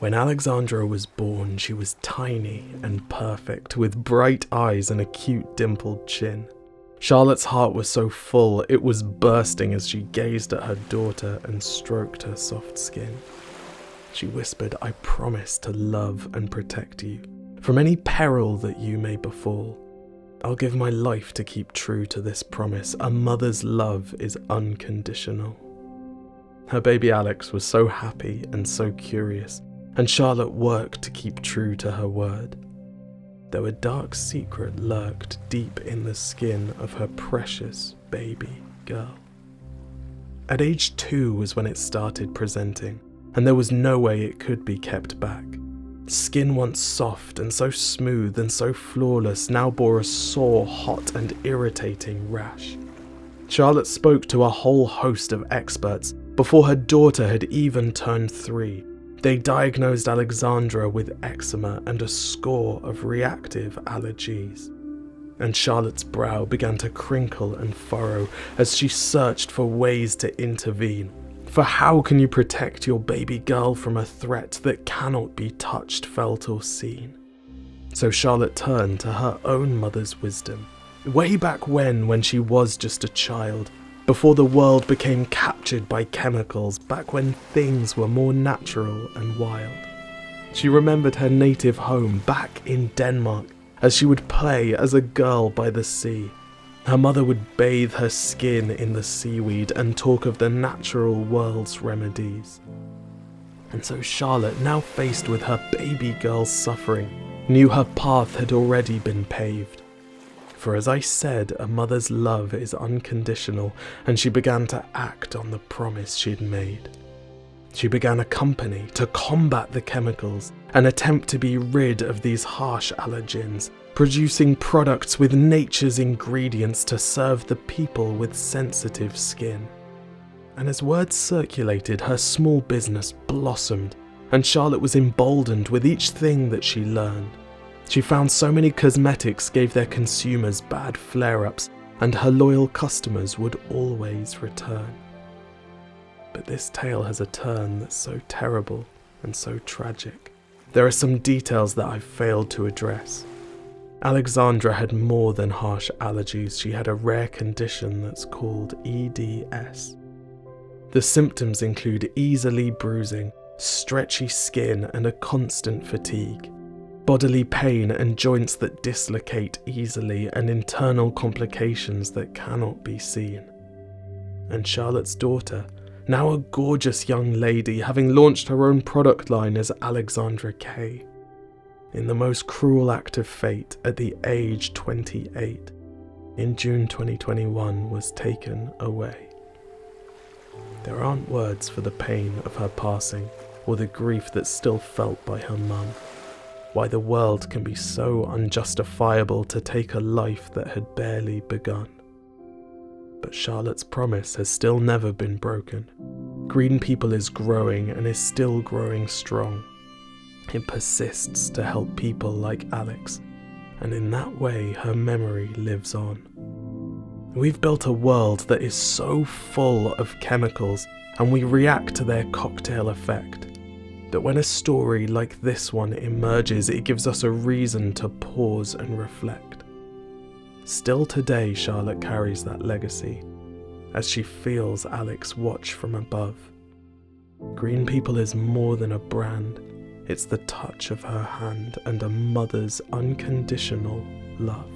When Alexandra was born, she was tiny and perfect, with bright eyes and a cute dimpled chin. Charlotte's heart was so full, it was bursting as she gazed at her daughter and stroked her soft skin. She whispered, "I promise to love and protect you from any peril that you may befall. I'll give my life to keep true to this promise. A mother's love is unconditional." Her baby Alex was so happy and so curious, and Charlotte worked to keep true to her word. Though a dark secret lurked deep in the skin of her precious baby girl. At age 2 was when it started presenting, and there was no way it could be kept back. Skin once soft and so smooth and so flawless now bore a sore, hot and irritating rash. Charlotte spoke to a whole host of experts before her daughter had even turned 3. They diagnosed Alexandra with eczema and a score of reactive allergies. And Charlotte's brow began to crinkle and furrow as she searched for ways to intervene. For how can you protect your baby girl from a threat that cannot be touched, felt or seen? So Charlotte turned to her own mother's wisdom, way back when she was just a child, before the world became captured by chemicals, back when things were more natural and wild. She remembered her native home back in Denmark as she would play as a girl by the sea. Her mother would bathe her skin in the seaweed and talk of the natural world's remedies. And so Charlotte, now faced with her baby girl's suffering, knew her path had already been paved. For as I said, a mother's love is unconditional, and she began to act on the promise she'd made. She began a company to combat the chemicals, an attempt to be rid of these harsh allergens, producing products with nature's ingredients to serve the people with sensitive skin. And as word circulated, her small business blossomed, and Charlotte was emboldened with each thing that she learned. She found so many cosmetics gave their consumers bad flare-ups, and her loyal customers would always return. But this tale has a turn that's so terrible and so tragic. There are some details that I've failed to address. Alexandra had more than harsh allergies. She had a rare condition that's called EDS. The symptoms include easily bruising, stretchy skin, and a constant fatigue. Bodily pain and joints that dislocate easily, and internal complications that cannot be seen. And Charlotte's daughter, now a gorgeous young lady, having launched her own product line as Alexandra K, in the most cruel act of fate, at the age 28, in June 2021, was taken away. There aren't words for the pain of her passing, or the grief that's still felt by her mum. Why the world can be so unjustifiable to take a life that had barely begun. But Charlotte's promise has still never been broken. Green People is growing and is still growing strong. It persists to help people like Alex, and in that way her memory lives on. We've built a world that is so full of chemicals, and we react to their cocktail effect, that when a story like this one emerges, it gives us a reason to pause and reflect. Still today, Charlotte carries that legacy, as she feels Alex watch from above. Green People is more than a brand, it's the touch of her hand and a mother's unconditional love.